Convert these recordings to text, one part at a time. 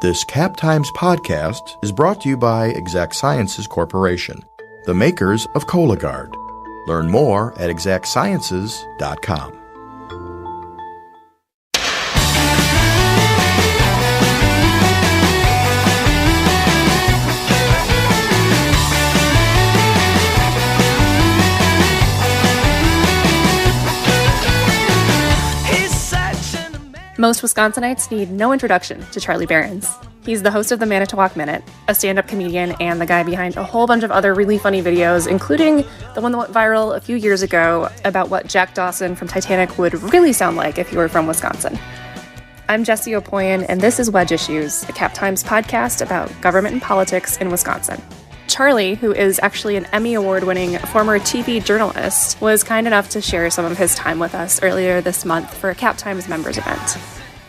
This Cap Times podcast is brought to you by Exact Sciences Corporation, the makers of Cologuard. Learn more at exactsciences.com. Most Wisconsinites need no introduction to Charlie Berens. He's the host of the Manitowoc Minute, a stand-up comedian, and the guy behind a whole bunch of other really funny videos, including the one that went viral a few years ago about what Jack Dawson from Titanic would really sound like if he were from Wisconsin. I'm Jessie Opoien, and this is Wedge Issues, a Cap Times podcast about government and politics in Wisconsin. Charlie, who is actually an Emmy Award-winning former TV journalist, was kind enough to share some of his time with us earlier this month for a Cap Times members event.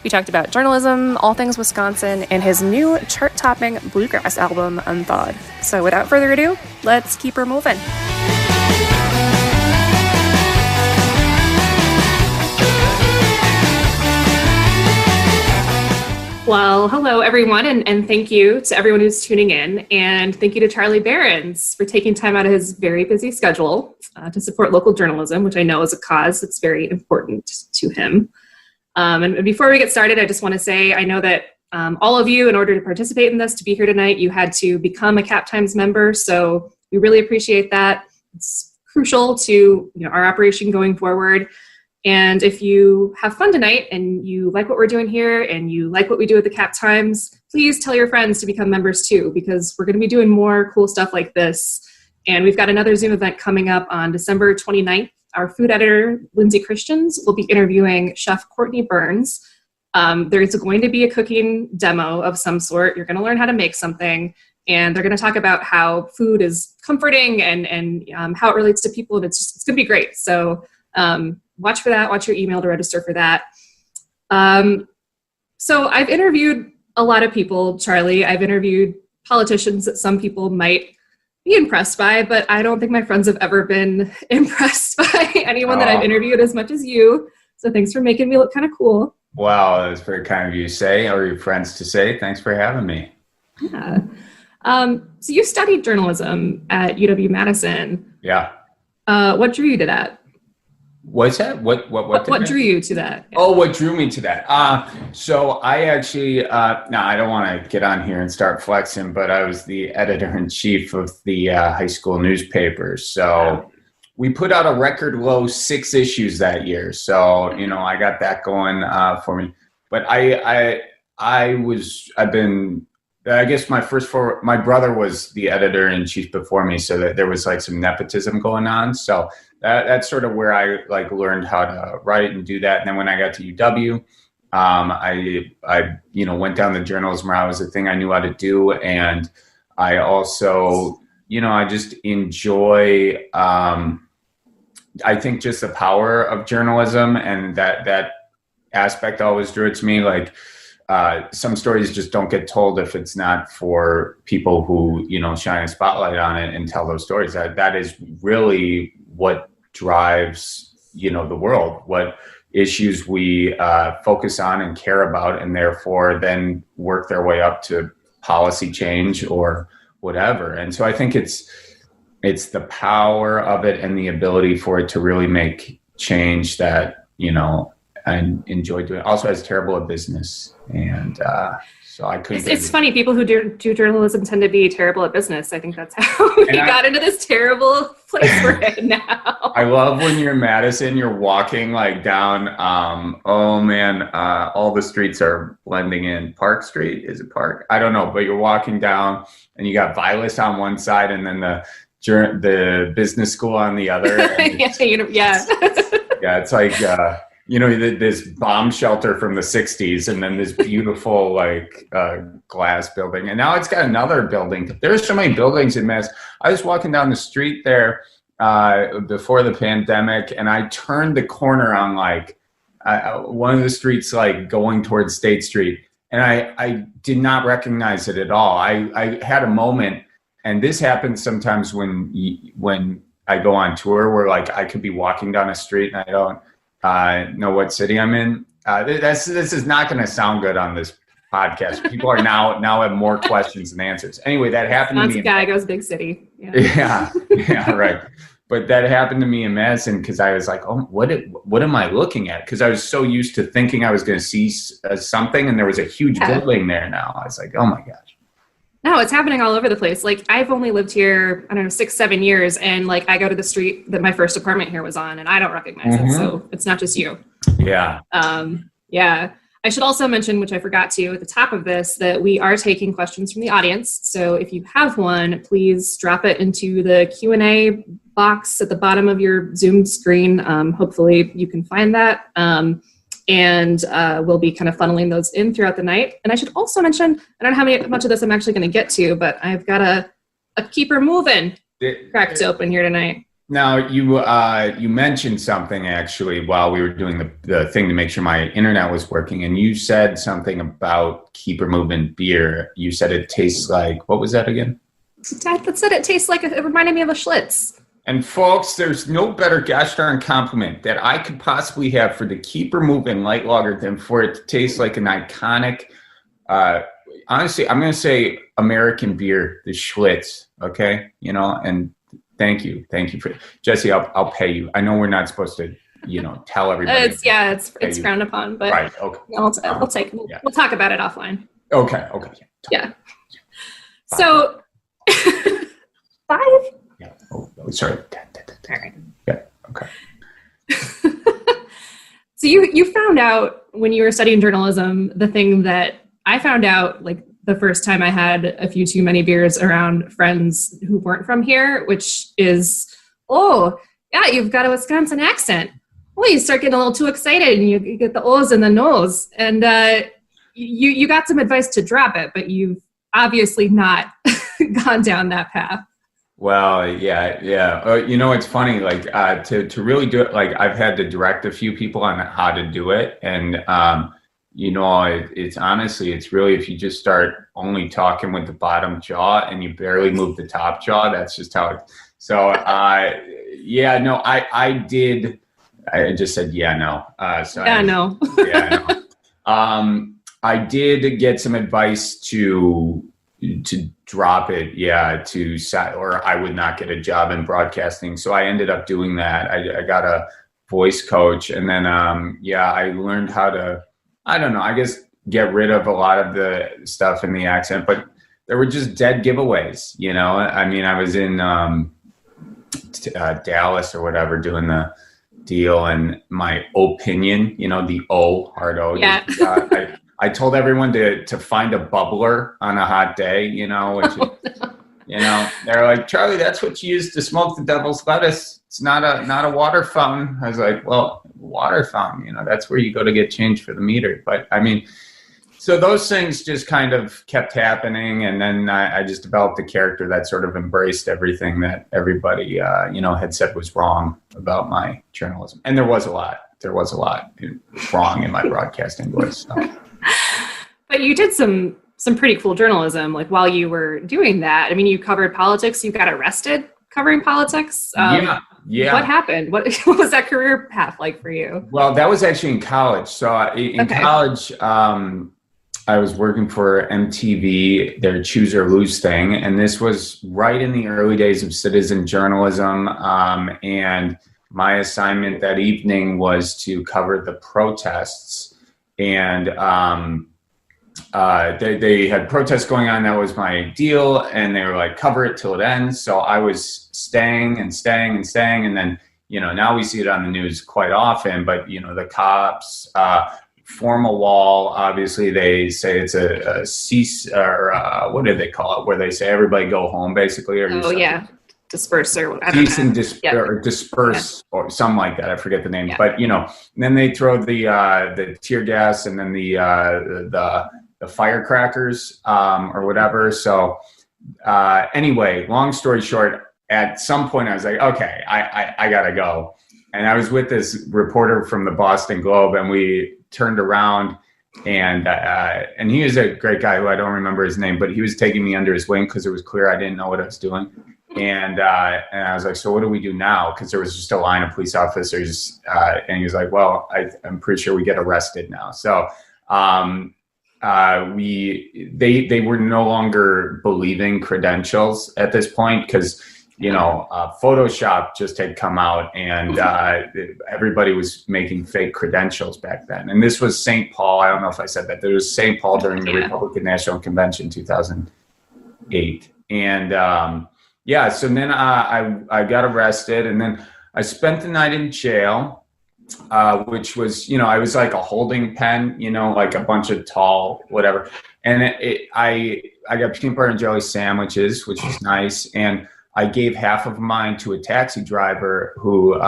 We talked about journalism, all things Wisconsin, and his new chart-topping bluegrass album, Unthawed. So without further ado, let's keep her moving. Well, hello, everyone, and thank you to everyone who's tuning in, and thank you to Charlie Berens for taking time out of his very busy schedule to support local journalism, which I know is a cause that's very important to him. And before we get started, I just want to say I know that all of you, in order to participate in this, to be here tonight, you had to become a Cap Times member, so we really appreciate that. It's crucial to our operation going forward. And if you have fun tonight and you like what we're doing here and you like what we do at the Cap Times, please tell your friends to become members too, because we're going to be doing more cool stuff like this. And we've got another Zoom event coming up on December 29th. Our food editor, Lindsay Christians, will be interviewing Chef Courtney Burns. There is going to be a cooking demo of some sort. You're going to learn how to make something. And they're going to talk about how food is comforting and how it relates to people. And it's going to be great. So watch for that. Watch your email to register for that. So I've interviewed a lot of people, Charlie. I've interviewed politicians that some people might be impressed by, but I don't think my friends have ever been impressed by anyone that I've interviewed as much as you. So thanks for making me look kind of cool. Wow, that's very kind of you to say, or your friends to say. Thanks for having me. Yeah. So you studied journalism at UW-Madison. Yeah. What drew you to that? What's that? What drew you to that? Yeah. Oh, what drew me to that? So I actually, now I don't want to get on here and start flexing, but I was the editor-in-chief of the high school newspaper. So we put out a record low 6 issues that year. So, I got that going for me. But I guess my brother was the editor-in-chief before me, so that there was like some nepotism going on. So that's sort of where I learned how to write and do that. And then when I got to UW, I went down the journalism route. It was a thing I knew how to do. And I also, I just enjoy, I think just the power of journalism, and that aspect always drew it to me. Like, some stories just don't get told if it's not for people who, shine a spotlight on it and tell those stories. That is really what drives, the world, what issues we focus on and care about, and therefore then work their way up to policy change or whatever. And so I think it's the power of it and the ability for it to really make change that, I enjoy doing. Also, I was terrible at business, and so I couldn't. It's funny. People who do journalism tend to be terrible at business. I think that's how we got into this terrible place we're in now. I love when you're in Madison, you're walking like down. All the streets are blending in. Park Street, is it Park? I don't know, but you're walking down, and you got Vilas on one side, and then the business school on the other. Yeah. It's like. This bomb shelter from the 60s, and then this beautiful glass building. And now it's got another building. There's so many buildings in Mass. I was walking down the street there before the pandemic, and I turned the corner on one of the streets going towards State Street. And I did not recognize it at all. I had a moment, and this happens sometimes when I go on tour where I could be walking down a street and I don't know what city I'm in. This is not going to sound good on this podcast. People are now have more questions than answers. Anyway, that happened to me. Guy goes big city. Yeah, right. But that happened to me in Madison because I was like, oh, what am I looking at? Because I was so used to thinking I was going to see something, and there was a huge building there now. I was like, oh my gosh. No, it's happening all over the place. Like, I've only lived here, I don't know, 6-7 years. And like, I go to the street that my first apartment here was on and I don't recognize it. So it's not just you. Yeah. Yeah. I should also mention, which I forgot to at the top of this, that we are taking questions from the audience. So if you have one, please drop it into the Q&A box at the bottom of your Zoom screen. Hopefully you can find that. And we'll be kind of funneling those in throughout the night. And I should also mention, I don't know how much of this I'm actually going to get to, but I've got a keeper moving cracked open here tonight. Now, you mentioned something actually while we were doing the thing to make sure my internet was working, and you said something about keeper moving beer. You said it tastes like, what was that again? That said it tastes like, it reminded me of a Schlitz. And folks, there's no better gosh darn compliment that I could possibly have for the keeper moving light lager than for it to taste like an iconic, honestly, I'm going to say American beer, the Schlitz, okay? And thank you for Jessie. I'll pay you. I know we're not supposed to, tell everybody. It's frowned upon, but right. Okay. I'll take. We'll talk about it offline. Okay. Yeah. So 5. Yeah. Oh, sorry. All right. Yeah. Okay. So you found out when you were studying journalism, the thing that I found out like the first time I had a few too many beers around friends who weren't from here, which is, oh, yeah, you've got a Wisconsin accent. Well, you start getting a little too excited and you get the O's and the no's. And you got some advice to drop it, but you've obviously not gone down that path. Well, yeah. It's funny, like to really do it, like I've had to direct a few people on how to do it. And, it's honestly, it's really, if you just start only talking with the bottom jaw and you barely move the top jaw, that's just how it, so, I did, I just said, yeah, no. No. Yeah, no. I did get some advice to drop it, or I would not get a job in broadcasting. So I ended up doing that. I got a voice coach, and then, I learned how to, I don't know, I guess get rid of a lot of the stuff in the accent, but there were just dead giveaways, I mean, I was in Dallas or whatever doing the deal, and my opinion, the O, hard O. Yeah. I told everyone to find a bubbler on a hot day, they're like, Charlie, that's what you use to smoke the devil's lettuce. It's not a water fountain. I was like, well, water fountain, that's where you go to get change for the meter. But I mean, so those things just kind of kept happening. And then I just developed a character that sort of embraced everything that everybody, had said was wrong about my journalism. And there was a lot wrong in my broadcasting voice. So. But you did some pretty cool journalism, like while you were doing that. I mean, you covered politics. You got arrested covering politics. Yeah. What happened? What was that career path like for you? Well, that was actually in college. So in college, I was working for MTV, their Choose or Lose thing. And this was right in the early days of citizen journalism. And my assignment that evening was to cover the protests. And they had protests going on. That was my deal. And they were like, cover it till it ends. So I was staying. And then, now we see it on the news quite often, but, the cops form a wall. Obviously, they say it's a cease, or what do they call it? Where they say everybody go home, basically. Or disperse or cease and or disperse or something like that. I forget the name, but then they throw the tear gas and then the firecrackers or whatever. So anyway, long story short, at some point I was like, okay, I gotta go. And I was with this reporter from the Boston Globe, and we turned around, and he was a great guy who I don't remember his name, but he was taking me under his wing because it was clear I didn't know what I was doing. And I was like, so what do we do now? Because there was just a line of police officers, and he was like, well, I'm pretty sure we get arrested now. So they were no longer believing credentials at this point because, Photoshop just had come out and everybody was making fake credentials back then. And this was St. Paul. I don't know if I said that. There was St. Paul during the Republican National Convention 2008. And so then I got arrested, and then I spent the night in jail, which was, I was like a holding pen, like a bunch of tall, whatever. And I got peanut butter and jelly sandwiches, which was nice. And I gave half of mine to a taxi driver who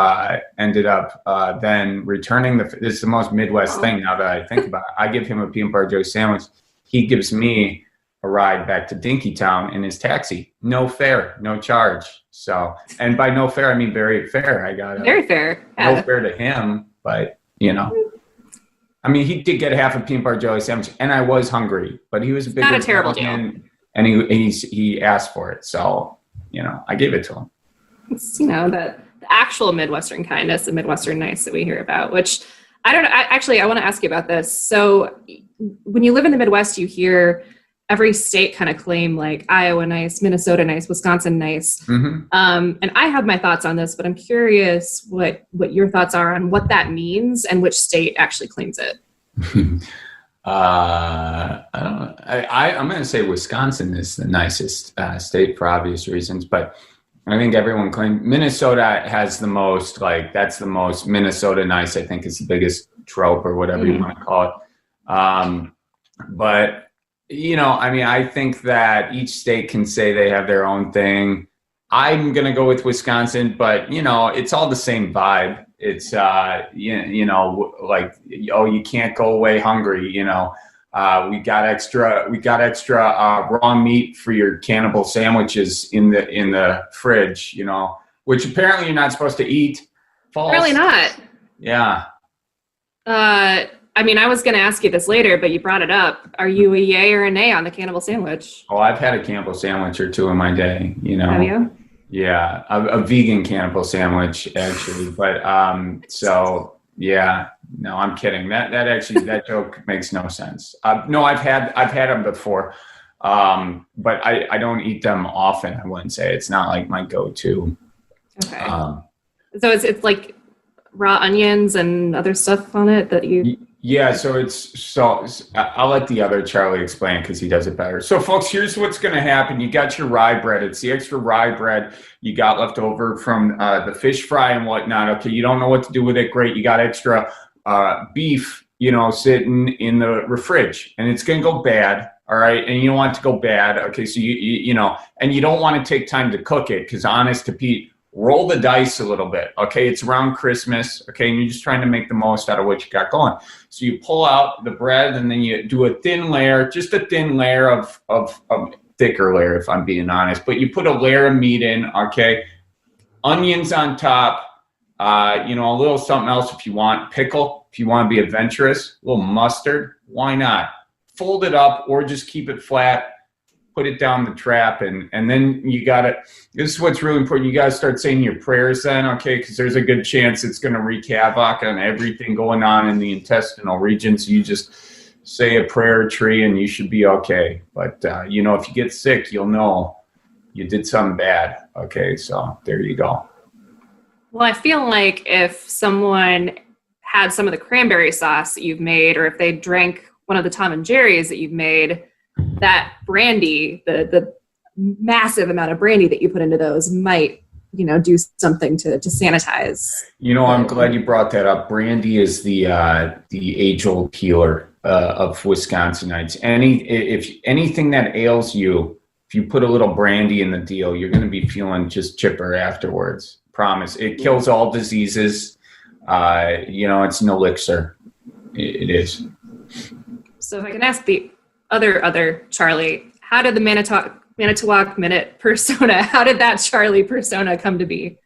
ended up then returning this is the most Midwest thing now that I think about it. I give him a peanut butter and jelly sandwich. He gives me a ride back to Dinkytown in his taxi. No fare, no charge. So, and by no fare, I mean very fair. I got very fair. No fare to him, but I mean, he did get half a peanut butter jelly sandwich, and I was hungry, but he was a big not a terrible deal. And he asked for it, so I gave it to him. It's the actual Midwestern kindness and Midwestern nice that we hear about, which I want to ask you about this. So when you live in the Midwest, you hear every state kind of claim like Iowa nice, Minnesota nice, Wisconsin nice. Mm-hmm. And I have my thoughts on this, but I'm curious what your thoughts are on what that means and which state actually claims it. I don't know. I'm going to say Wisconsin is the nicest state for obvious reasons, but I think everyone claims Minnesota has the most, that's the most Minnesota nice, I think is the biggest trope or whatever you want to call it. But I think that each state can say they have their own thing. I'm going to go with Wisconsin, but, it's all the same vibe. It's, you can't go away hungry. We got extra raw meat for your cannibal sandwiches in the fridge, which apparently you're not supposed to eat. False. Really not. Yeah. I was going to ask you this later, but you brought it up. Are you a yay or a nay on the cannibal sandwich? Oh, I've had a cannibal sandwich or two in my day, Have you? Yeah, a vegan cannibal sandwich, actually. But, yeah, no, I'm kidding. That joke makes no sense. No, I've had them before, but I don't eat them often, I wouldn't say. It's not like my go-to. Okay. So it's like raw onions and other stuff on it that you... Yeah, so I'll let the other Charlie explain because he does it better. So, folks, here's what's going to happen. You got your rye bread. It's the extra rye bread you got left over from the fish fry and whatnot. Okay, you don't know what to do with it. Great. You got extra beef, sitting in the fridge, and it's going to go bad. All right, and you don't want it to go bad. Okay, so you and you don't want to take time to cook it because, honest to Pete, roll the dice a little bit. Okay, it's around Christmas. Okay, and you're just trying to make the most out of what you got going. So you pull out the bread and then you do a thin layer, just a thin layer of thicker layer, if I'm being honest. But you put a layer of meat in. Okay, onions on top. A little something else if you want. Pickle, if you want to be adventurous. A little mustard. Why not? Fold it up or just keep it flat. Put it down the trap, and then you got it. This is what's really important. You got to start saying your prayers then, okay? Because there's a good chance it's going to wreak havoc on everything going on in the intestinal regions. You just say a prayer tree, and you should be okay. But, if you get sick, you'll know you did something bad, okay? So there you go. Well, I feel like if someone had some of the cranberry sauce that you've made, or if they drank one of the Tom and Jerry's that you've made, that brandy, the massive amount of brandy that you put into those might, do something to sanitize. I'm glad you brought that up. Brandy is the age-old healer of Wisconsinites. If anything that ails you, if you put a little brandy in the deal, you're going to be feeling just chipper afterwards. Promise. It kills all diseases. It's an elixir. It is. So if I can ask the other Charlie, how did the Manitowoc Minute persona, how did that Charlie persona come to be?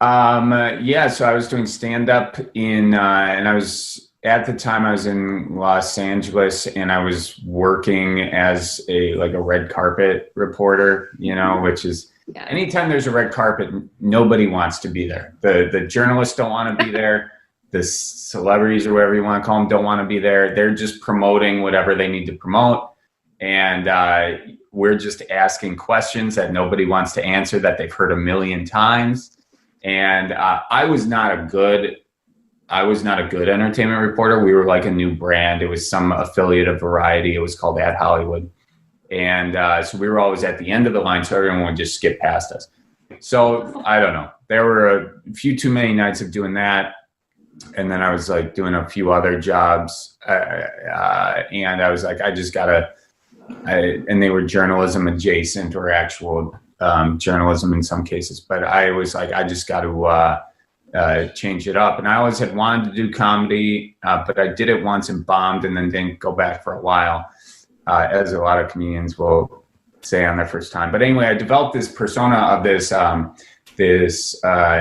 So I was doing stand-up and I was, at the time I was in Los Angeles and I was working as a red carpet reporter, which is, anytime there's a red carpet, nobody wants to be there. The journalists don't want to be there. the celebrities or whatever you want to call them don't want to be there. They're just promoting whatever they need to promote. And we're just asking questions that nobody wants to answer that they've heard a million times. And I was not a good entertainment reporter. We were like a new brand. It was some affiliate of Variety. It was called Ad Hollywood. And so we were always at the end of the line, so everyone would just skip past us. So I don't know. There were a few too many nights of doing that. And then I was like doing a few other jobs. And I was like, I just gotta, and they were journalism adjacent or actual journalism in some cases. But I was like, I just got to change it up. And I always had wanted to do comedy, but I did it once and bombed and then didn't go back for a while, as a lot of comedians will say on their first time. But anyway, I developed this persona of this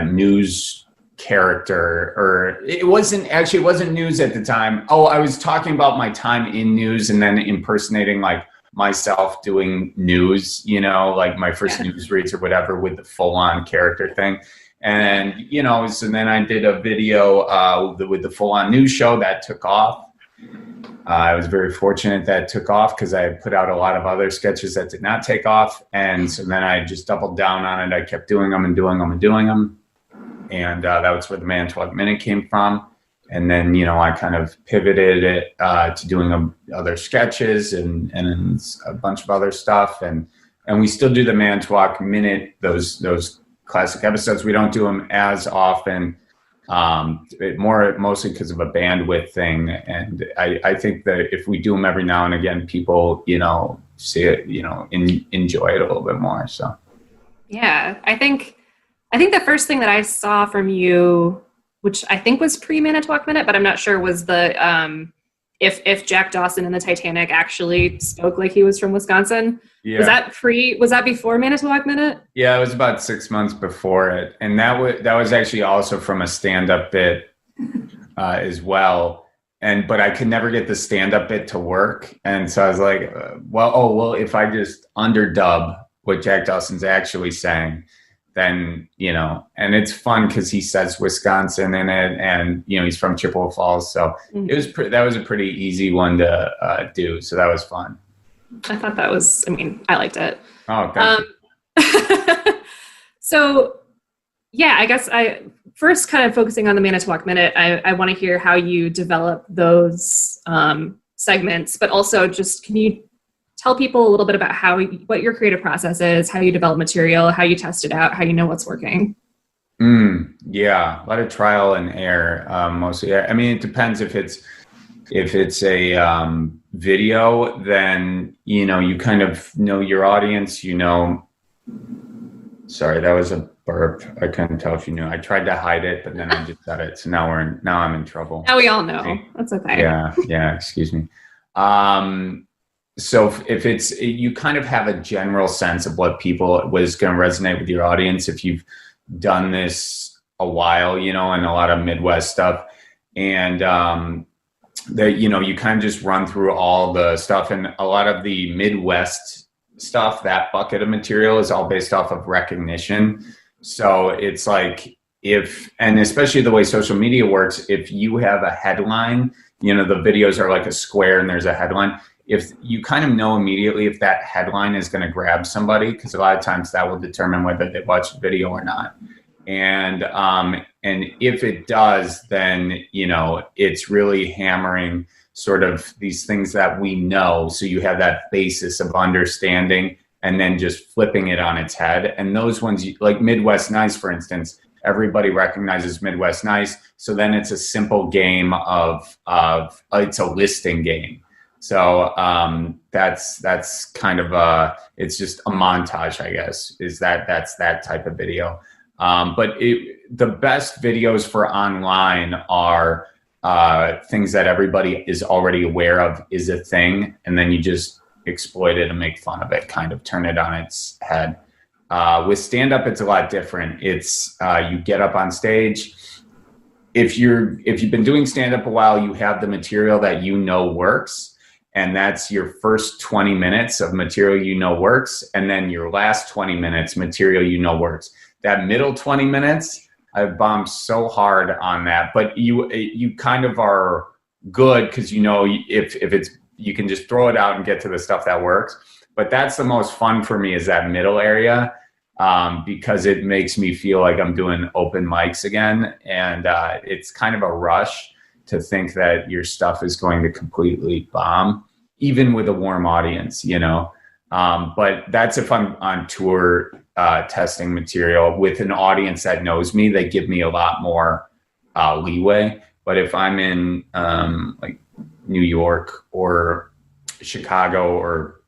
news character, or it wasn't news at the time. Oh, I was talking about my time in news and then impersonating like myself doing news, like my first news reads or whatever with the full on character thing. And, so then I did a video with the full on news show that took off. I was very fortunate that it took off because I put out a lot of other sketches that did not take off. And so then I just doubled down on it. I kept doing them and doing them and doing them. And that was where the Manitowoc Minute came from. And then, I kind of pivoted it to doing other sketches and a bunch of other stuff. And we still do the Manitowoc Minute, those classic episodes. We don't do them as often, mostly because of a bandwidth thing. And I think that if we do them every now and again, people, see it, enjoy it a little bit more. So, yeah, I think the first thing that I saw from you, which I think was pre-Manitowoc Minute, but I'm not sure, was the if Jack Dawson in the Titanic actually spoke like he was from Wisconsin. Yeah. Was that before Manitowoc Minute? Yeah, it was about 6 months before it. And that was actually also from a stand-up bit as well. But I could never get the stand-up bit to work. And so I was like, if I just underdub what Jack Dawson's actually saying, then, and it's fun because he says Wisconsin in it and, he's from Chippewa Falls. So that was a pretty easy one to do. So that was fun. I thought that was, I liked it. Oh, thank you. So yeah, I guess first kind of focusing on the Manitowoc Minute, I want to hear how you develop those segments, but also just, can you tell people a little bit about what your creative process is, how you develop material, how you test it out, how you know what's working? Yeah, a lot of trial and error, mostly. It depends if it's a video, then, you kind of know your audience, sorry, that was a burp. I couldn't tell if you knew. I tried to hide it, but then I just said it. So now I'm in trouble. Now we all know. That's okay. Yeah, excuse me. So if you kind of have a general sense of what was going to resonate with your audience if you've done this a while, and a lot of Midwest stuff, and that you kind of just run through all the stuff, and a lot of the Midwest stuff, that bucket of material is all based off of recognition. So it's like and especially the way social media works, if you have a headline, the videos are like a square and there's a headline. If you kind of know immediately if that headline is going to grab somebody, because a lot of times that will determine whether they watch the video or not. And if it does, then, it's really hammering sort of these things that we know. So you have that basis of understanding and then just flipping it on its head. And those ones, like Midwest Nice, for instance, everybody recognizes Midwest Nice. So then it's a simple game of it's a listing game. So that's kind of it's just a montage, I guess, that's that type of video. But the best videos for online are things that everybody is already aware of is a thing, and then you just exploit it and make fun of it, kind of turn it on its head. With stand-up, it's a lot different. It's you get up on stage. If you've been doing stand-up a while, you have the material that works. And that's your first 20 minutes of material works, and then your last 20 minutes material works. That middle 20 minutes, I've bombed so hard on that, but you kind of are good because if it's, you can just throw it out and get to the stuff that works. But that's the most fun for me, is that middle area, because it makes me feel like I'm doing open mics again. And it's kind of a rush to think that your stuff is going to completely bomb, even with a warm audience, but that's if I'm on tour testing material with an audience that knows me. They give me a lot more leeway. But if I'm in like New York or Chicago or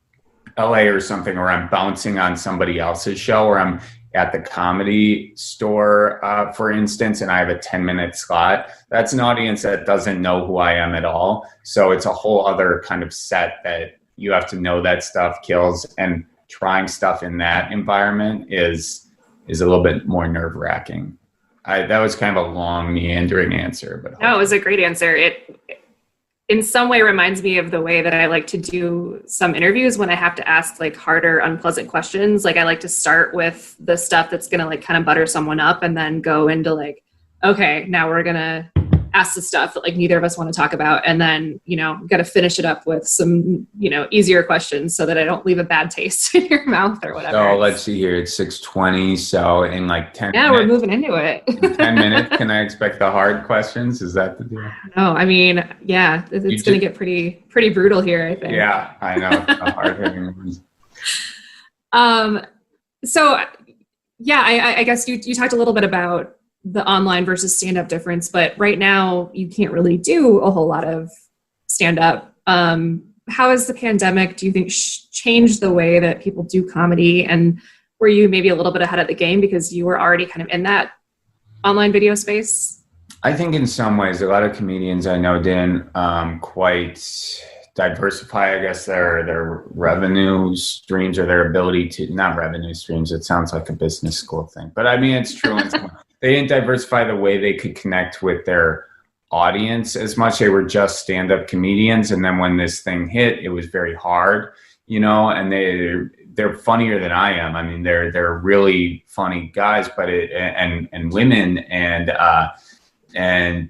LA or something, or I'm bouncing on somebody else's show, or I'm at the Comedy Store, for instance, and I have a 10-minute slot, that's an audience that doesn't know who I am at all. So it's a whole other kind of set that you have to know that stuff kills, and trying stuff in that environment is a little bit more nerve-wracking. That was kind of a long, meandering answer, but no, it was a great answer. It in some way reminds me of the way that I like to do some interviews when I have to ask like harder, unpleasant questions. Like I like to start with the stuff that's going to like kind of butter someone up, and then go into like, okay, now we're going to ask the stuff that like neither of us want to talk about. And then, got to finish it up with some, easier questions so that I don't leave a bad taste in your mouth or whatever. So let's see here. It's 6:20. So in like 10 minutes. Yeah, we're moving into it. In 10 minutes, can I expect the hard questions? Is that the deal? No, I mean, yeah, it's going to get pretty brutal here, I think. Yeah, I know. The hard-hitting ones. So yeah, I guess you talked a little bit about the online versus stand-up difference, but right now you can't really do a whole lot of stand-up. How has the pandemic, do you think, changed the way that people do comedy? And were you maybe a little bit ahead of the game because you were already kind of in that online video space? I think in some ways, a lot of comedians I know didn't quite diversify, I guess, their revenue streams, or their ability to, not revenue streams, it sounds like a business school thing, but I mean, it's true. They didn't diversify the way they could connect with their audience as much. They were just stand-up comedians. And then when this thing hit, it was very hard, and they're funnier than I am. I mean, they're really funny guys, but and women,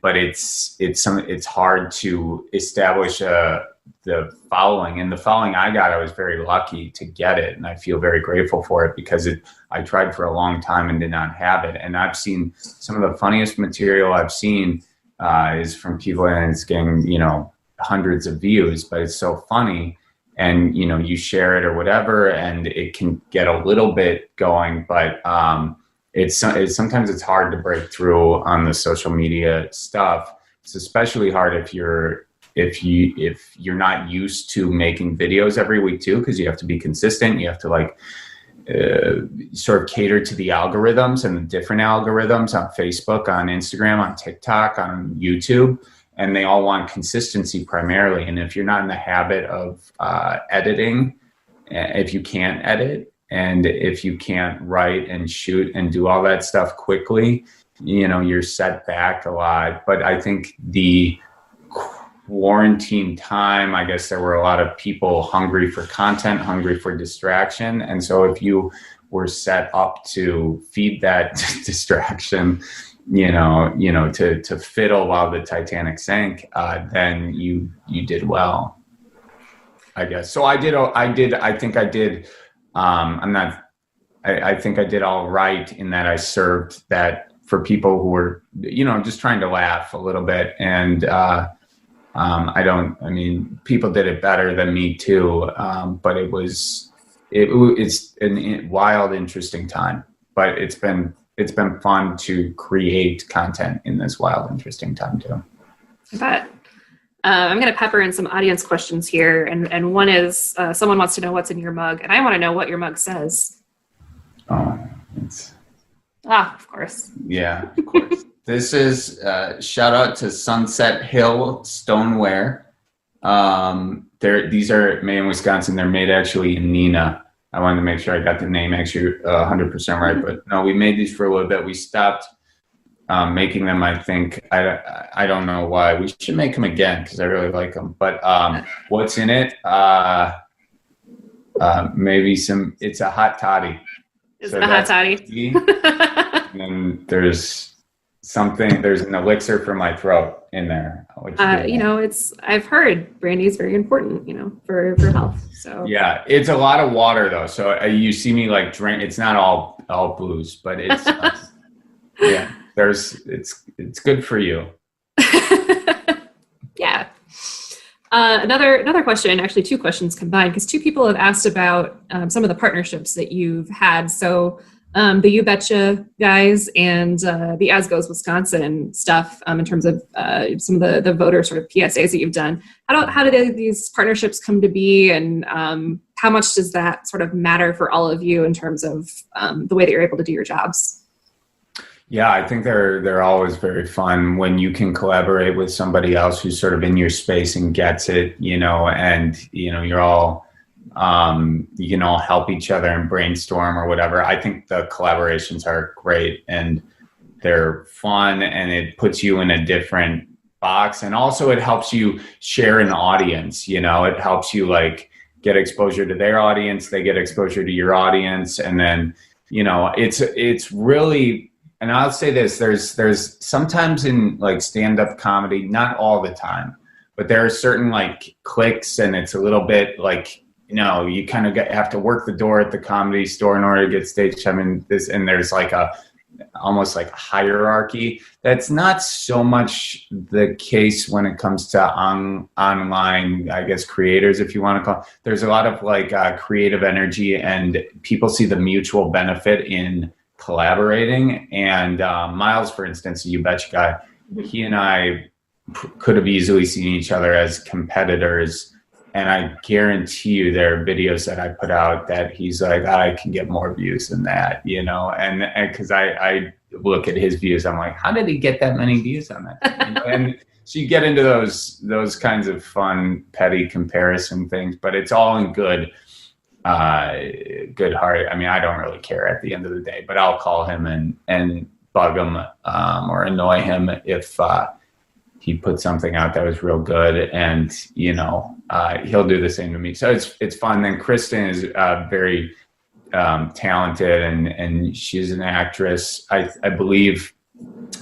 but it's hard to establish the following. And the following I got, I was very lucky to get it, and I feel very grateful for it, because I tried for a long time and did not have it. And I've seen some of the funniest material I've seen is from people, and it's getting hundreds of views, but it's so funny, and you share it or whatever, and it can get a little bit going, but sometimes it's hard to break through on the social media stuff. It's especially hard if you're not used to making videos every week too, because you have to be consistent. You have to sort of cater to the algorithms and the different algorithms on Facebook, on Instagram, on TikTok, on YouTube, and they all want consistency primarily. And if you're not in the habit of editing, if you can't edit, and if you can't write and shoot and do all that stuff quickly, you're set back a lot. But I think the quarantine time, I guess there were a lot of people hungry for content, hungry for distraction. And so if you were set up to feed that distraction, to fiddle while the Titanic sank, then you did well, I guess. So I think I did all right in that I served that for people who were, just trying to laugh a little bit. And, people did it better than me too. But it's a wild, interesting time, but it's been fun to create content in this wild, interesting time too. I bet. I'm going to pepper in some audience questions here. And one is, someone wants to know what's in your mug, and I want to know what your mug says. Oh, of course. Yeah, of course. This is shout out to Sunset Hill Stoneware. These are made in Wisconsin. They're made actually in Neenah. I wanted to make sure I got the name actually 100% right, but no, we made these for a little bit. We stopped making them. I think I don't know why. We should make them again because I really like them. But what's in it? Maybe it's a hot toddy. Is it a hot toddy? And then there's something, there's an elixir for my throat in there. I've heard brandy is very important, for health. So yeah, it's a lot of water though. So you see me like drink, it's not all booze, but it's, yeah, it's good for you. Yeah. Another question, actually two questions combined, because two people have asked about some of the partnerships that you've had. So the You Betcha guys and the As Goes Wisconsin stuff in terms of some of the voter sort of PSAs that you've done. How did these partnerships come to be, and how much does that sort of matter for all of you in terms of the way that you're able to do your jobs? Yeah, I think they're always very fun when you can collaborate with somebody else who's sort of in your space and gets it, and you're all you can all help each other and brainstorm or whatever. I think the collaborations are great and they're fun, and it puts you in a different box, and also it helps you share an audience. It helps you like get exposure to their audience, they get exposure to your audience, and then it's really. And I'll say this, there's sometimes in like stand-up comedy, not all the time, but there are certain like clicks, and it's a little bit like, you kind of have to work the door at the Comedy Store in order to get stage time and there's like almost like a hierarchy. That's not so much the case when it comes to online, I guess, creators, if you want to call. There's a lot of like creative energy, and people see the mutual benefit in collaborating. And Miles, for instance, the You Betcha guy, he and I could have easily seen each other as competitors. And I guarantee you there are videos that I put out that he's like, I can get more views than that, and because I look at his views, I'm like, how did he get that many views on that? And so you get into those kinds of fun, petty comparison things, but it's all in good heart. I mean, I don't really care at the end of the day, but I'll call him and bug him or annoy him if he put something out that was real good, and he'll do the same to me. So it's fun. Then Kristen is very talented, and she's an actress, I believe,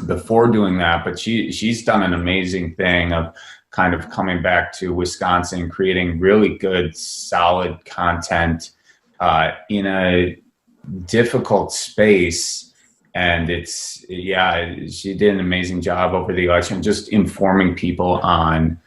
before doing that, but she's done an amazing thing of kind of coming back to Wisconsin, creating really good, solid content in a difficult space. And she did an amazing job over the election, just informing people on,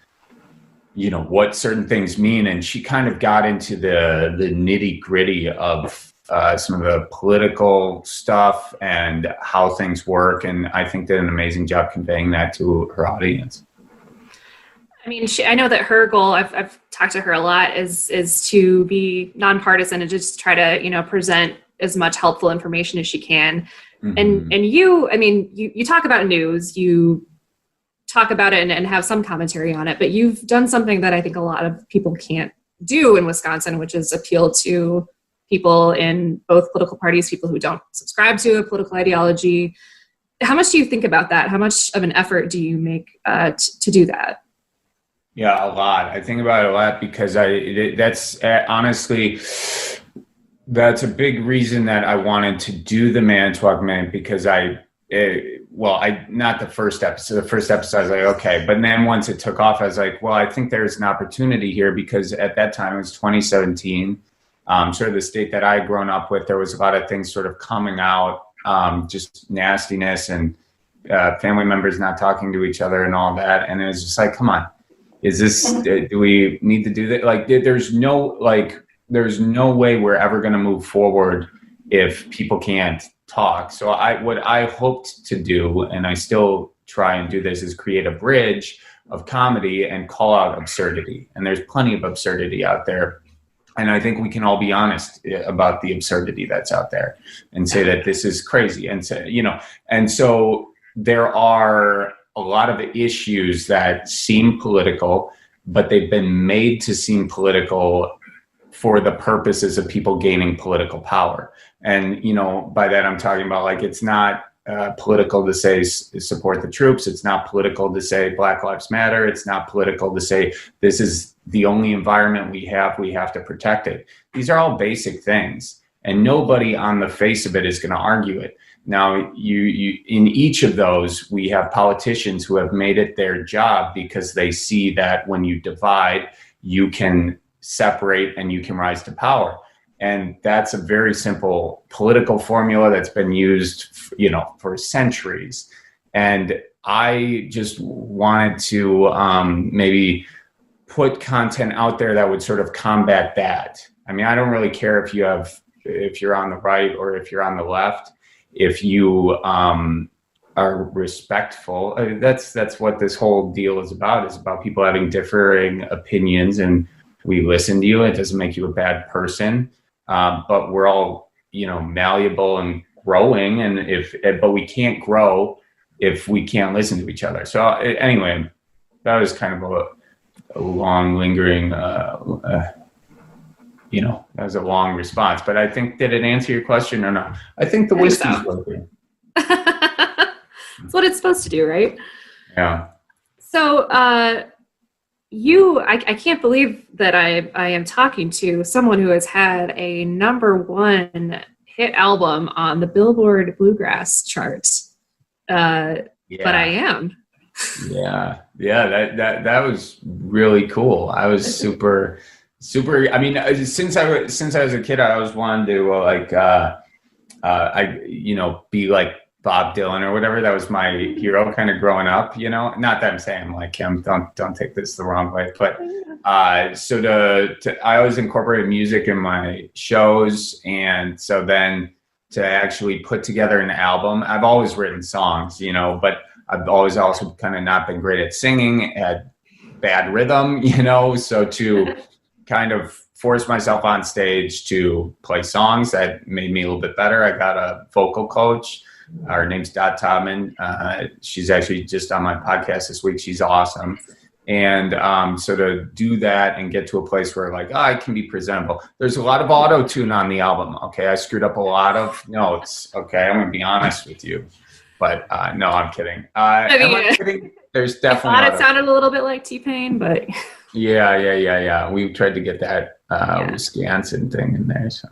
what certain things mean. And she kind of got into the nitty gritty of some of the political stuff and how things work. And I think did an amazing job conveying that to her audience. I mean, I know that her goal, I've talked to her a lot, is to be nonpartisan and just try to, present as much helpful information as she can. Mm-hmm. And you talk about news, you talk about it and have some commentary on it, but you've done something that I think a lot of people can't do in Wisconsin, which is appeal to people in both political parties, people who don't subscribe to a political ideology. How much do you think about that? How much of an effort do you make to do that? Yeah, a lot. I think about it a lot because that's honestly, that's a big reason that I wanted to do the Manitowoc Minute, because not the first episode. The first episode I was like, okay. But then once it took off, I was like, well, I think there's an opportunity here, because at that time it was 2017, sort of the state that I had grown up with. There was a lot of things sort of coming out, just nastiness and family members not talking to each other and all that. And it was just like, come on. Is this, do we need to do that? Like, there's no way we're ever going to move forward if people can't talk. So what I hoped to do, and I still try and do this, is create a bridge of comedy and call out absurdity. And there's plenty of absurdity out there. And I think we can all be honest about the absurdity that's out there and say that this is crazy. And say, and so there are a lot of issues that seem political, but they've been made to seem political for the purposes of people gaining political power. And, by that I'm talking about, like, it's not political to say support the troops. It's not political to say Black Lives Matter. It's not political to say this is the only environment we have to protect it. These are all basic things, and nobody on the face of it is going to argue it. Now, you in each of those, we have politicians who have made it their job because they see that when you divide, you can separate and you can rise to power. And that's a very simple political formula that's been used, for centuries. And I just wanted to maybe put content out there that would sort of combat that. I mean, I don't really care if you're on the right or if you're on the left. If you are respectful, that's what this whole deal is about people having differing opinions, and we listen to you. It doesn't make you a bad person, but we're all, malleable and growing, and but we can't grow if we can't listen to each other. So anyway, that was kind of a long lingering, that was a long response, but I think, did it answer your question or not? I think the whiskey's working. That's what it's supposed to do, right? Yeah. So I can't believe that I am talking to someone who has had a #1 hit album on the Billboard Bluegrass charts. But I am. Yeah. That was really cool. I was super. I mean, since I was a kid, I always wanted to be like Bob Dylan or whatever. That was my hero kind of growing up, not that I'm saying I'm like him, don't take this the wrong way, but so I always incorporated music in my shows. And so then to actually put together an album, I've always written songs, but I've always also kind of not been great at singing, had bad rhythm, so to kind of force myself on stage to play songs that made me a little bit better. I got a vocal coach. Her name's Dot Todman. She's actually just on my podcast this week. She's awesome. And so to do that and get to a place where I can be presentable. There's a lot of auto-tune on the album. Okay, I screwed up a lot of notes. Okay, I'm going to be honest with you. But no, I'm kidding. Am I kidding? There's definitely. I thought it sounded a little bit like T-Pain, but. Yeah. We tried to get that Wisconsin thing in there. So.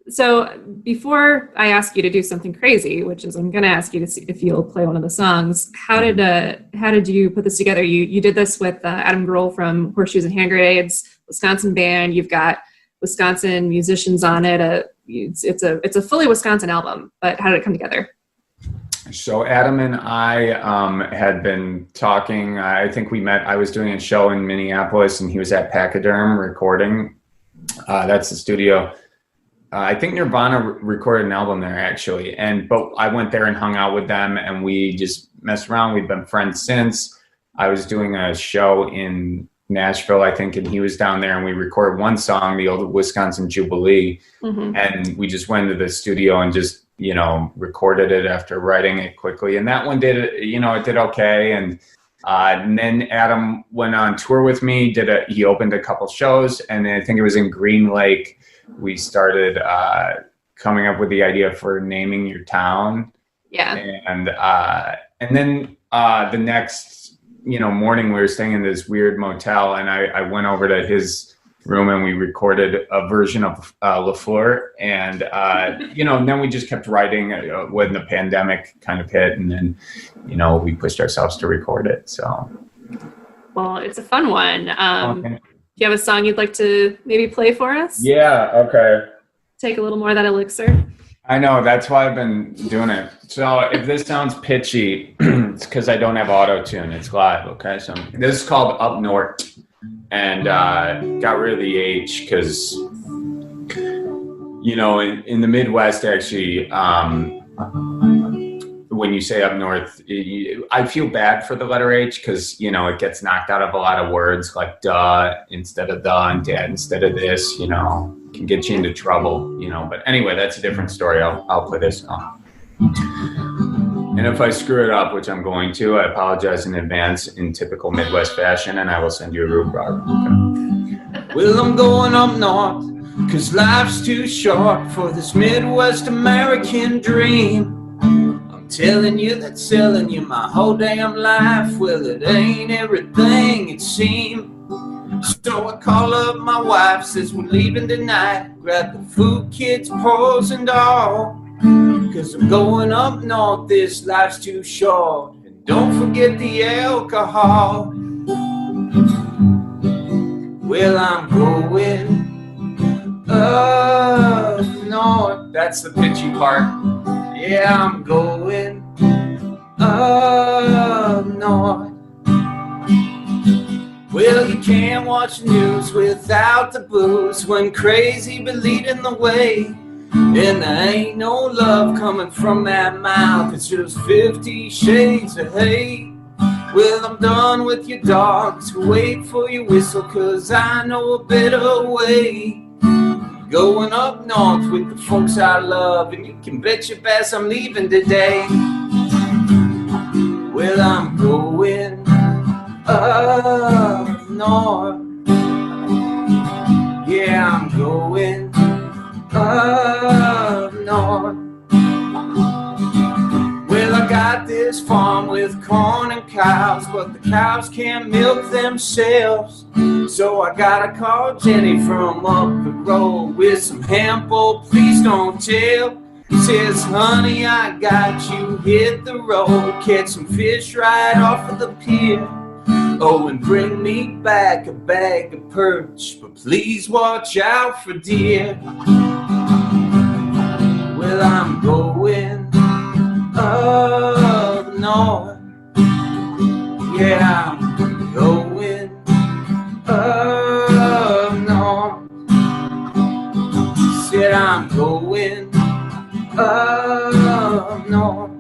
So before I ask you to do something crazy, which is I'm going to ask you to see if you'll play one of the songs. How did you put this together? You did this with Adam Grohl from Horseshoes and Hand Grenades, Wisconsin band. You've got Wisconsin musicians on it. It's a fully Wisconsin album. But how did it come together? So Adam and I had been talking. I think we met. I was doing a show in Minneapolis, and he was at Pachyderm recording. That's the studio. I think Nirvana recorded an album there, actually. But I went there and hung out with them, and we just messed around. We've been friends since. I was doing a show in Nashville, I think, and he was down there, and we recorded one song, the old Wisconsin Jubilee. Mm-hmm. And we just went to the studio and just, recorded it after writing it quickly. And that one did, it did okay. And then Adam went on tour with me, he opened a couple shows, and I think it was in Green Lake. We started coming up with the idea for naming your town. Yeah. And then the next, morning we were staying in this weird motel, and I went over to his room and we recorded a version of LaFleur. And, then we just kept writing when the pandemic kind of hit, and then, we pushed ourselves to record it. So. Well, it's a fun one. Okay. Do you have a song you'd like to maybe play for us? Yeah, okay. Take a little more of that elixir. I know, that's why I've been doing it. So if this sounds pitchy, it's because I don't have auto-tune. It's live, okay? So this is called Up Nort, and got rid of the H because, in the Midwest, actually, when you say up north, I feel bad for the letter H because, it gets knocked out of a lot of words like duh instead of the and dad instead of this, can get you into trouble, But anyway, that's a different story. I'll play this song. And if I screw it up, which I'm going to, I apologize in advance in typical Midwest fashion, and I will send you a rhubarb. Okay. Well, I'm going up north because life's too short for this Midwest American dream. Telling you that selling you my whole damn life, well, it ain't everything it seemed. So I call up my wife, says we're leaving tonight. Grab the food, kids, pearls, and all. 'Cause I'm going up north, this life's too short. And don't forget the alcohol. Well, I'm going up north. That's the pitchy part. Yeah, I'm going up north. Well, you can't watch news without the booze when crazy but leading the way. And there ain't no love coming from that mouth. It's just 50 shades of hate. Well, I'm done with your dogs. Wait for your whistle, 'cause I know a better way. Going up north with the folks I love, and you can bet your best I'm leaving today. Well, I'm going up north. Yeah, I'm going up north. Well, I got this farm with corn and cows, but the cows can't milk themselves. So I gotta call Jenny from up the road with some hemp, oh, please don't tell. Says, honey, I got you, hit the road, catch some fish right off of the pier. Oh, and bring me back a bag of perch, but please watch out for deer. Well, I'm going up north. Yeah, I'm going up north. Said I'm going up north.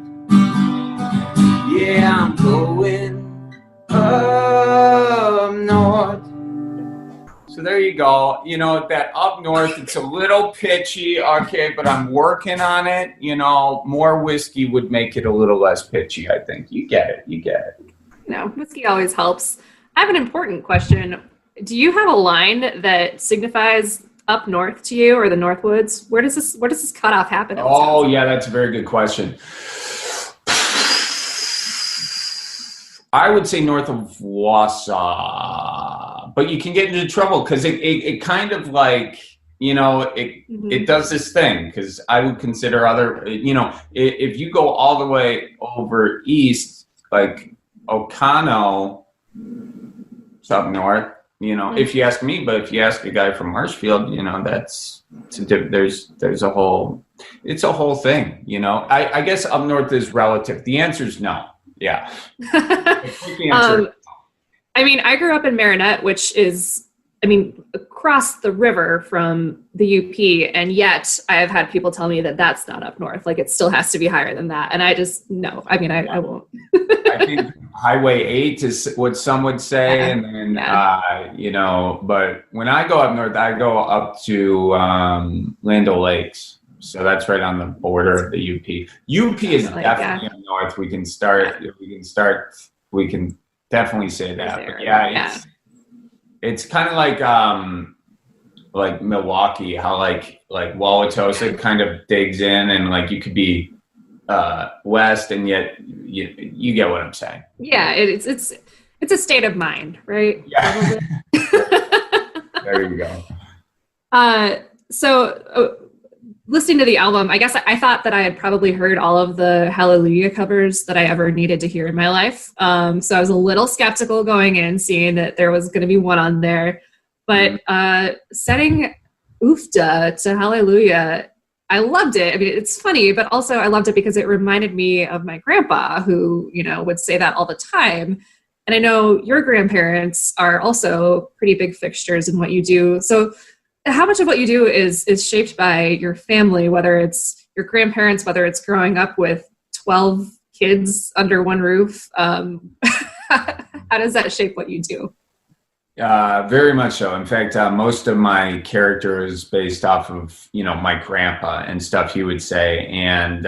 Yeah, I'm going up north. So there you go. You know, that up north, it's a little pitchy, okay, but I'm working on it. You know, more whiskey would make it a little less pitchy, I think. You get it. No, whiskey always helps. I have an important question. Do you have a line that signifies up north to you, or the Northwoods? Where does this cutoff happen? Oh, yeah, that's a very good question. I would say north of Wausau, but you can get into trouble because it kind of like, you know, it does this thing, because I would consider other, you know, if you go all the way over east, like Oconto, it's up north, you know, if you ask me, but if you ask a guy from Marshfield, you know, there's a whole, it's a whole thing, you know. I guess up north is relative. The answer is no. Yeah. I mean, I grew up in Marinette, which is, I mean, across the river from the UP, and yet I have had people tell me that that's not up north. Like, it still has to be higher than that. And I just, no, I mean, I won't. I think Highway 8 is what some would say. Yeah. And then, you know, but when I go up north, I go up to Land O'Lakes. So that's right on the border of the UP. UP is definitely up north. We can definitely say that. But yeah, it's kind of like Milwaukee, how like Wauwatosa kind of digs in, and like you could be west, and yet you get what I'm saying. Yeah, it's a state of mind, right? Yeah. There you go. Listening to the album, I guess I thought that I had probably heard all of the Hallelujah covers that I ever needed to hear in my life. So I was a little skeptical going in, seeing that there was going to be one on there. But setting Oofda to Hallelujah, I loved it. I mean, it's funny, but also I loved it because it reminded me of my grandpa, who, you know, would say that all the time. And I know your grandparents are also pretty big fixtures in what you do. So how much of what you do is shaped by your family, whether it's your grandparents, whether it's growing up with 12 kids under one roof? How does that shape what you do? Very much so. In fact, most of my character is based off of, you know, my grandpa and stuff he would say. And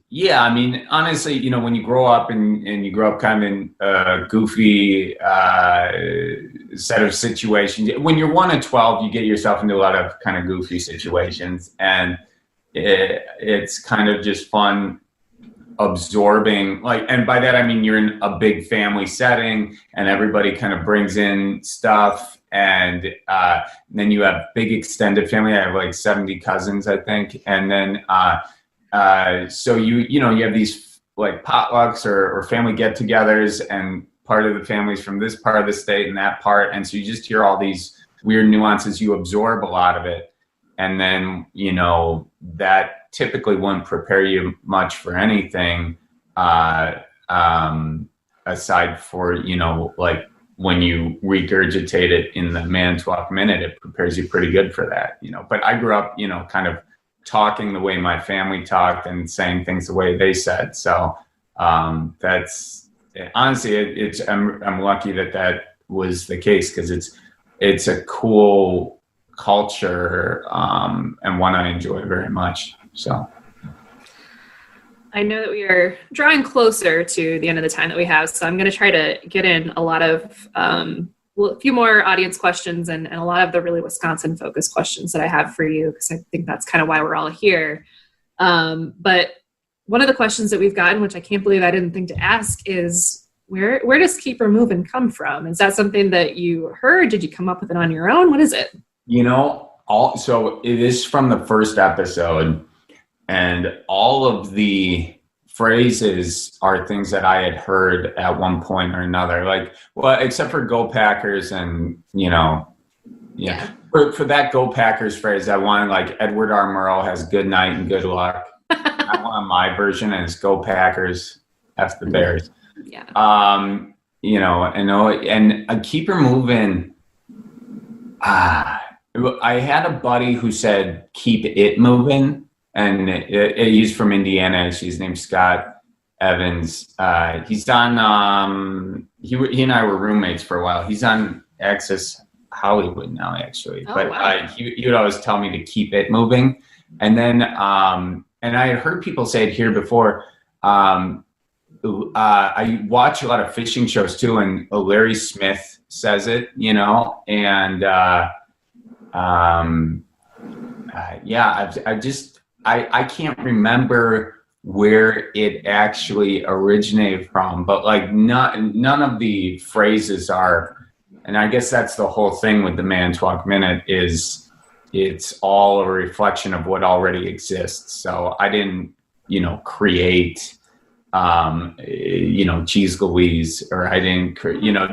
yeah, I mean, honestly, you know, when you grow up and you grow up kind of in a goofy set of situations, when you're 1 of 12, you get yourself into a lot of kind of goofy situations, and it's kind of just fun absorbing, like, and by that I mean you're in a big family setting and everybody kind of brings in stuff, and then you have big extended family. I have like 70 cousins, I think, and then so you have these like potlucks or family get-togethers, and part of the family's from this part of the state and that part, and so you just hear all these weird nuances. You absorb a lot of it, and then that typically wouldn't prepare you much for anything aside for like when you regurgitate it in the Manitowoc Minute, it prepares you pretty good for that. But I grew up kind of talking the way my family talked and saying things the way they said. So that's honestly, I'm lucky that was the case, because it's a cool culture and one I enjoy very much. So I know that we are drawing closer to the end of the time that we have, so I'm going to try to get in a lot of a few more audience questions and a lot of the really Wisconsin focused questions that I have for you, because I think that's kind of why we're all here. But one of the questions that we've gotten, which I can't believe I didn't think to ask, is where does Keep Her Moving come from? Is that something that you heard? Did you come up with it on your own? What is it? So it is from the first episode, and all of the phrases are things that I had heard at one point or another, except for Go Packers and, Yeah. For that Go Packers phrase, I wanted like Edward R. Murrow has good night and good luck. I want my version, and it's Go Packers, F the Bears. Yeah. And Keep Her Moving. I had a buddy who said Keep It Moving, and he's from Indiana. His name's Scott Evans. He's on. He and I were roommates for a while. He's on Access Hollywood now, actually. Oh, but wow. He would always tell me to keep it moving. And then, and I had heard people say it here before. I watch a lot of fishing shows too, and Larry Smith says it, and I can't remember where it actually originated from, but like none of the phrases are. And I guess that's the whole thing with the Manitowoc Minute, is it's all a reflection of what already exists. So I didn't, create, cheese Louise, or I didn't,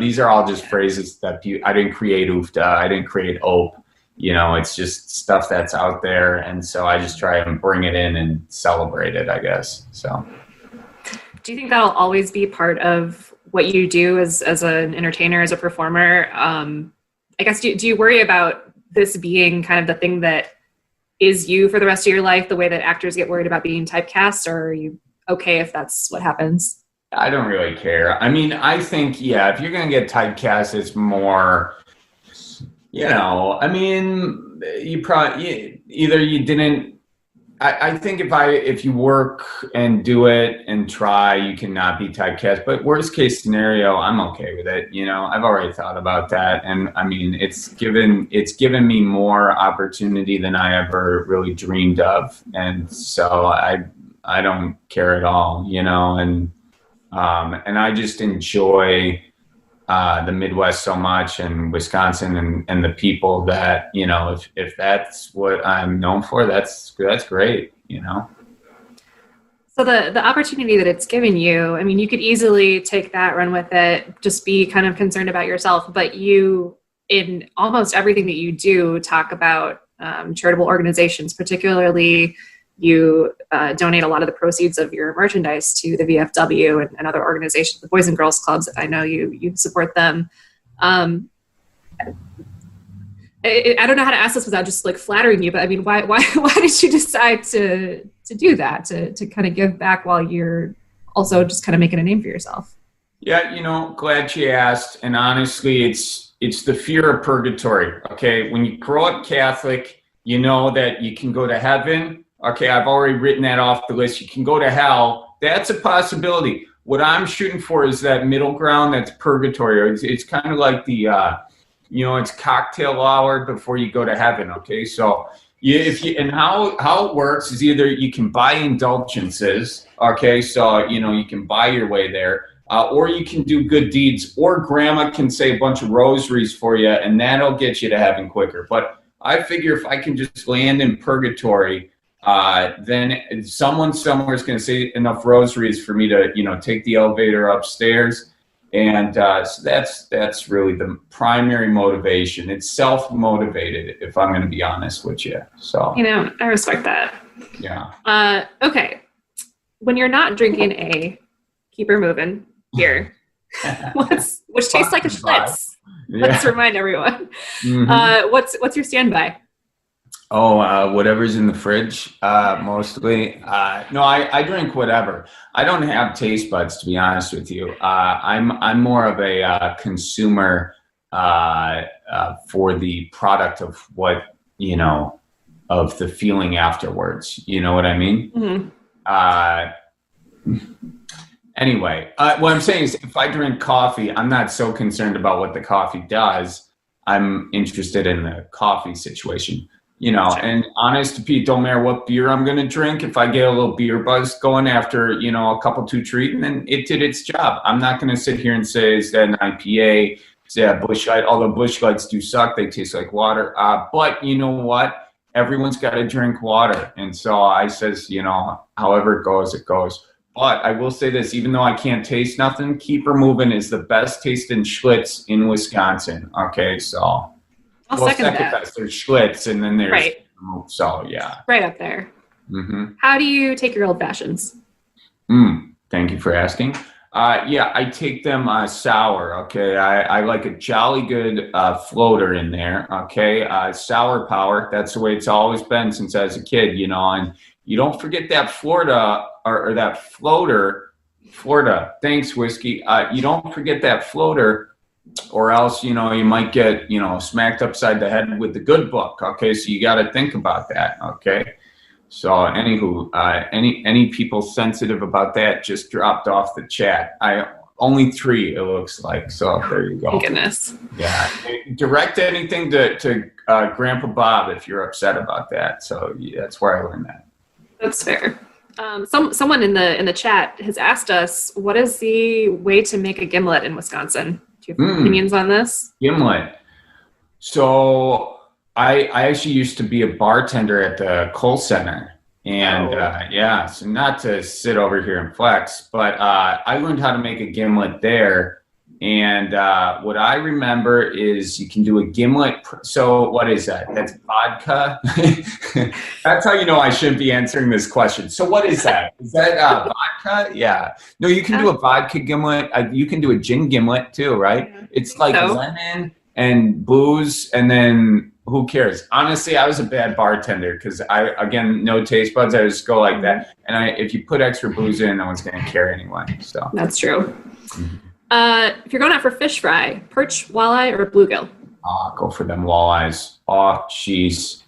these are all just phrases that I didn't create oofta, I didn't create ope. It's just stuff that's out there. And so I just try and bring it in and celebrate it, I guess. So Do you think that'll always be part of what you do as an entertainer, as a performer? I guess, do you worry about this being kind of the thing that is you for the rest of your life, the way that actors get worried about being typecast, or are you okay if that's what happens? I don't really care. I mean, I think, if you're going to get typecast, it's more, you probably, either you didn't, I think if you work and do it and try, you cannot be typecast. But worst case scenario, I'm okay with it. I've already thought about that, and I mean, it's given me more opportunity than I ever really dreamed of, and so I don't care at all. And I just enjoy the Midwest so much, and Wisconsin, and the people that, if that's what I'm known for, that's great, So the opportunity that it's given you, I mean, you could easily take that, run with it, just be kind of concerned about yourself, but you, in almost everything that you do, talk about charitable organizations. Particularly, you donate a lot of the proceeds of your merchandise to the VFW and other organizations, the Boys and Girls Clubs. I know you support them. I don't know how to ask this without just like flattering you, but I mean, why did you decide to do that, to kind of give back while you're also just kind of making a name for yourself? Yeah, glad you asked. And honestly, it's the fear of purgatory. Okay, when you grow up Catholic, you know that you can go to heaven. Okay, I've already written that off the list. You can go to hell. That's a possibility. What I'm shooting for is that middle ground, that's purgatory. It's kind of like the, it's cocktail hour before you go to heaven, okay? So Yeah, and how it works is either you can buy indulgences, okay, so you can buy your way there, or you can do good deeds, or grandma can say a bunch of rosaries for you, and that'll get you to heaven quicker. But I figure if I can just land in purgatory, then someone somewhere is going to say enough rosaries for me to take the elevator upstairs. And so that's really the primary motivation. It's self-motivated, if I'm going to be honest with you. So I respect that. Yeah. Okay. When you're not drinking a keep her moving beer, which tastes like a Schlitz. Yeah. Let's remind everyone. Mm-hmm. What's your standby? Oh, whatever's in the fridge, mostly. No, I drink whatever. I don't have taste buds, to be honest with you. I'm more of a consumer for the product of what, of the feeling afterwards. You know what I mean? Mm-hmm. Anyway, what I'm saying is if I drink coffee, I'm not so concerned about what the coffee does. I'm interested in the coffee situation. And honest to Pete, don't matter what beer I'm going to drink. If I get a little beer buzz going after, a couple, two treat, then it did its job. I'm not going to sit here and say, is that an IPA? Is that a Busch Light? Although Busch Lights do suck. They taste like water. But you know what? Everyone's got to drink water. And so I says, however it goes, it goes. But I will say this, even though I can't taste nothing, Keep Her Moving is the best tasting Schlitz in Wisconsin. Okay, so... Second that. Best. There's Schlitz, and then there's right. So yeah, right up there. Mm-hmm. How do you take your old fashions? Thank you for asking. I take them sour. Okay, I like a jolly good floater in there. Okay, sour power. That's the way it's always been since I was a kid. And you don't forget that Florida or that floater. Florida. Thanks, whiskey. You don't forget that floater. Or else, you might get, smacked upside the head with the good book. Okay, so you got to think about that. Okay, so anywho, any people sensitive about that just dropped off the chat. Only 3, it looks like. So there you go. Thank goodness. Yeah, direct anything to Grandpa Bob if you're upset about that. So that's where I learned that. That's fair. Someone in the chat has asked us, what is the way to make a gimlet in Wisconsin? Do you have opinions on this? Gimlet. So I actually used to be a bartender at the Coal Center. And so not to sit over here and flex, but I learned how to make a gimlet there. And what I remember is you can do a gimlet. So what is that? That's vodka? That's how you know I shouldn't be answering this question. So what is that? Is that vodka? Yeah. No, you can do a vodka gimlet. You can do a gin gimlet too, right? Yeah. It's like lemon and booze, and then who cares? Honestly, I was a bad bartender because again, no taste buds. I just go like that. And if you put extra booze in, no one's going to care anyway. So that's true. Mm-hmm. If you're going out for fish fry, perch, walleye, or bluegill? Go for them walleyes. Oh, jeez.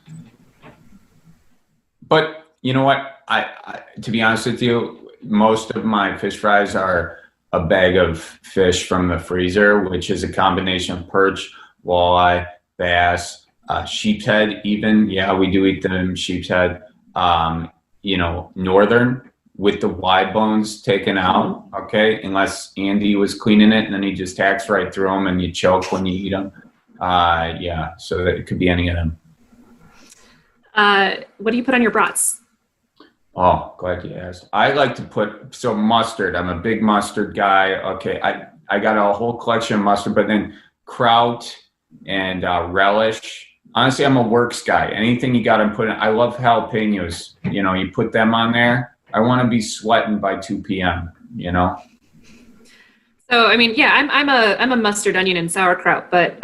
But you know what? I to be honest with you, most of my fish fries are a bag of fish from the freezer, which is a combination of perch, walleye, bass, sheep's head even. Yeah, we do eat them sheep's head. Northern, with the wide bones taken out, okay? Unless Andy was cleaning it, and then he just hacks right through them, and you choke when you eat them. So that it could be any of them. What do you put on your brats? Oh, glad you asked. I like to put, mustard. I'm a big mustard guy. Okay, I got a whole collection of mustard, but then kraut and relish. Honestly, I'm a works guy. Anything you got to put in. I love jalapenos. You put them on there. I want to be sweating by 2 p.m., So, I'm a mustard, onion, and sauerkraut, but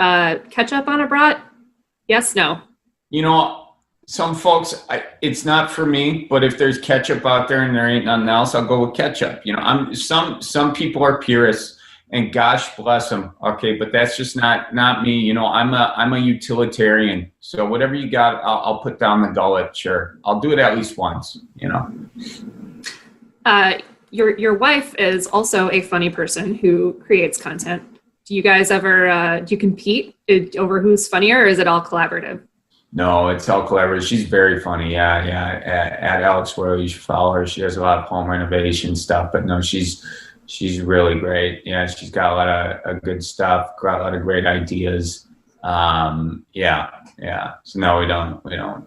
ketchup on a brat? Yes, no. Some folks, it's not for me, but if there's ketchup out there and there ain't nothing else, I'll go with ketchup. Some people are purists, and gosh bless them. Okay, but that's just not me. I'm a utilitarian. So whatever you got, I'll put down the gullet. Sure, I'll do it at least once. Your wife is also a funny person who creates content. Do you guys ever do you compete over who's funnier, or is it all collaborative? No, it's all collaborative. She's very funny. Yeah, yeah. At Alex Royal, you should follow her. She does a lot of home renovation stuff. But no, she's really great. Yeah, she's got a lot of good stuff. Got a lot of great ideas. Yeah. So no, we don't. No.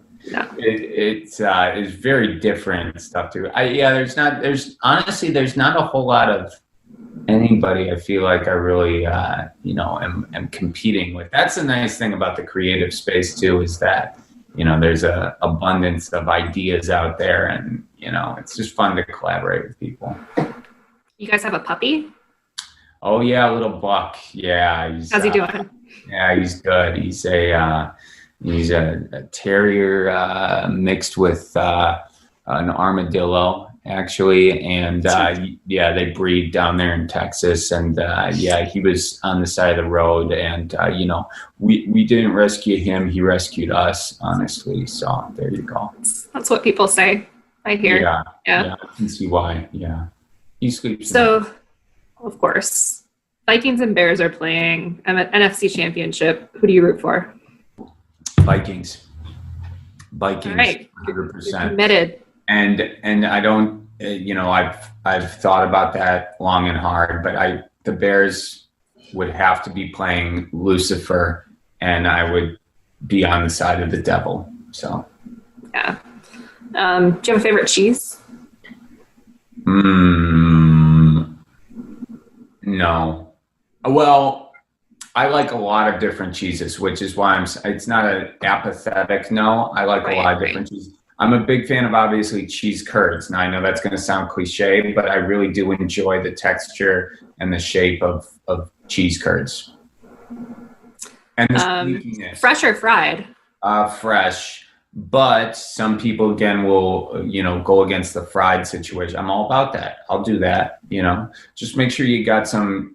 It's very different stuff too. There's honestly not a whole lot of anybody I feel like I really am competing with. That's the nice thing about the creative space too, is that there's a abundance of ideas out there, and it's just fun to collaborate with people. You guys have a puppy? Oh yeah, a little Buck. Yeah, how's he doing? Yeah, he's good. He's a terrier mixed with an armadillo, actually, and they breed down there in Texas, and he was on the side of the road, and we didn't rescue him, he rescued us, honestly. So there you go. That's what people say, I hear. Yeah, I can see why. Yeah, he sleeps. So of course, Vikings and Bears are playing an NFC championship. Who do you root for? Vikings. All right. 100%. You're committed. And I don't, I've thought about that long and hard, but the Bears would have to be playing Lucifer, and I would be on the side of the devil. So, yeah. Do you have a favorite cheese? No. Well, I like a lot of different cheeses, which is why it's not an apathetic no. I like a lot of different cheeses. I'm a big fan of, obviously, cheese curds. Now, I know that's going to sound cliche, but I really do enjoy the texture and the shape of cheese curds. And the sneakiness. Fresh or fried? Fresh. But some people, again, will, go against the fried situation. I'm all about that. I'll do that, Just make sure you got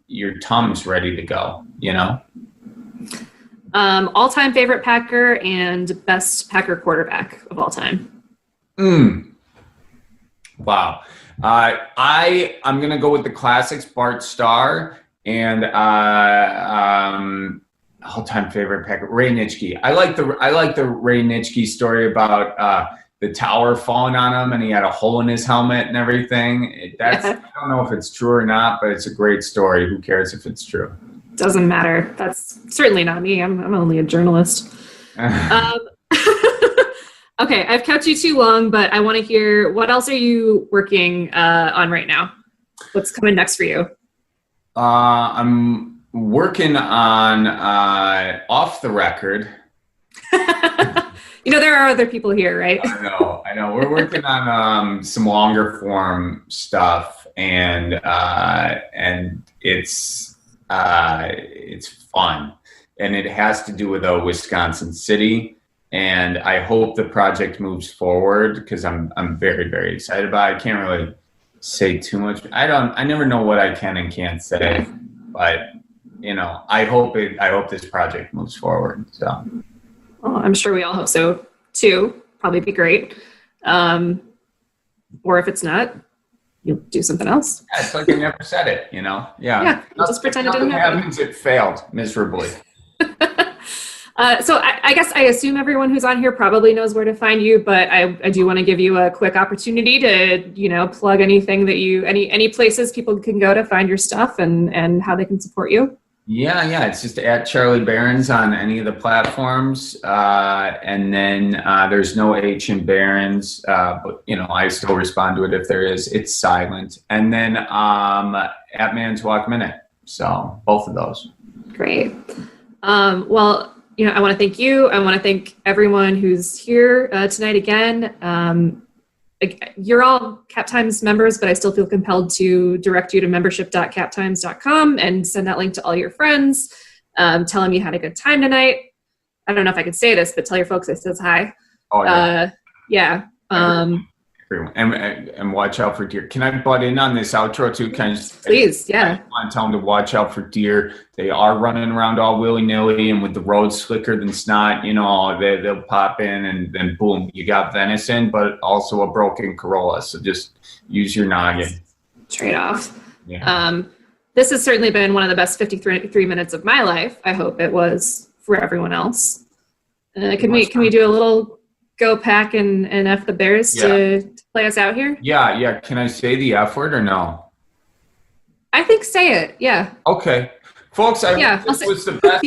your Tums ready to go, All-time favorite Packer and best Packer quarterback of all time. Wow. I'm going to go with the classics, Bart Starr, and all-time favorite Packer, Ray Nitschke. I like the Ray Nitschke story about the tower falling on him, and he had a hole in his helmet and everything. I don't know if it's true or not, but it's a great story. Who cares if it's true? Doesn't matter. That's certainly not me. I'm only a journalist. Okay, I've kept you too long, but I want to hear, what else are you working on right now? What's coming next for you? I'm working on Off the Record. There are other people here, right? I know. We're working on some longer form stuff, and it's fun, and it has to do with Wisconsin City. And I hope the project moves forward, because I'm very, very excited about it. I can't really say too much. I never know what I can and can't say, but I hope this project moves forward. So, well, I'm sure we all hope so too. Probably be great. Or if it's not, you'll do something else. Yeah, it's like I never said it, Yeah, just pretend it didn't happen. It failed miserably. So I guess I assume everyone who's on here probably knows where to find you, but I do want to give you a quick opportunity to, plug anything that any places people can go to find your stuff and how they can support you. Yeah. It's just at Charlie Berens on any of the platforms. And then there's no H in Berens, but, I still respond to it if there is. It's silent. And then at Manitowoc Minute. So both of those. Great. Well, I want to thank you. I want to thank everyone who's here tonight again. You're all CapTimes members, but I still feel compelled to direct you to membership.captimes.com and send that link to all your friends. Tell them you had a good time tonight. I don't know if I can say this, but tell your folks I says hi. Oh, yeah. Yeah. And watch out for deer. Can I butt in on this outro too? Please, yeah. I want to tell them to watch out for deer. They are running around all willy-nilly, and with the roads slicker than snot, they'll pop in, and then boom, you got venison, but also a broken Corolla. So just use your noggin. Trade off. Yeah. This has certainly been one of the best 53 minutes of my life. I hope it was for everyone else. Can we do a little go pack and F the Bears to play us out here? Yeah. Can I say the F word or no? I think say it. Yeah. Okay. Folks, this was the best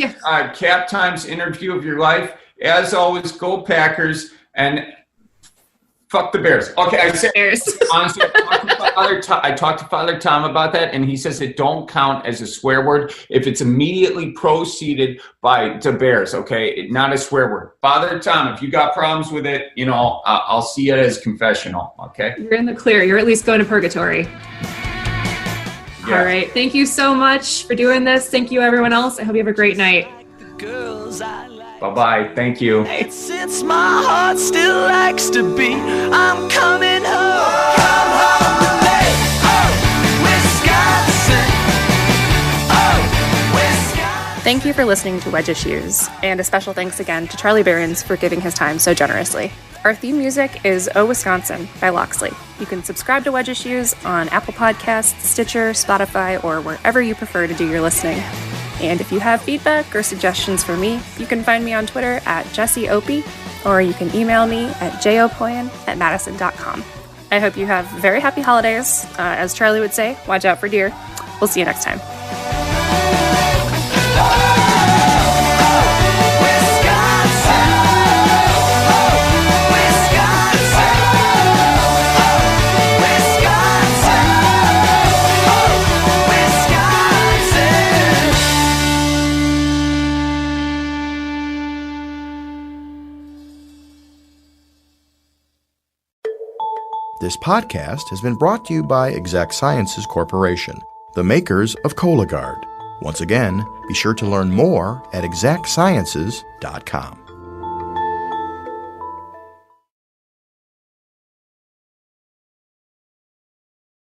Cap Times interview of your life. As always, go Packers and fuck the Bears. Okay, I said Bears. Honestly, I talked to Father Tom about that, and he says it don't count as a swear word if it's immediately preceded by the Bears. Okay, not a swear word. Father Tom, if you got problems with it, I'll see it as confessional. Okay, you're in the clear. You're at least going to purgatory. Yeah. All right. Thank you so much for doing this. Thank you, everyone else. I hope you have a great night. Bye-bye. Thank you. Since my heart still likes to be, I'm coming home. Come home to me. Oh, Wisconsin. Oh, Wisconsin. Thank you for listening to Wedge Issues, and a special thanks again to Charlie Berens for giving his time so generously. Our theme music is Oh Wisconsin by Loxley. You can subscribe to Wedge Issues on Apple Podcasts, Stitcher, Spotify, or wherever you prefer to do your listening. And if you have feedback or suggestions for me, you can find me on Twitter at Jessie Opoien, or you can email me at jopoien@madison.com. I hope you have very happy holidays. As Charlie would say, watch out for deer. We'll see you next time. This podcast has been brought to you by Exact Sciences Corporation, the makers of Cologuard. Once again, be sure to learn more at exactsciences.com.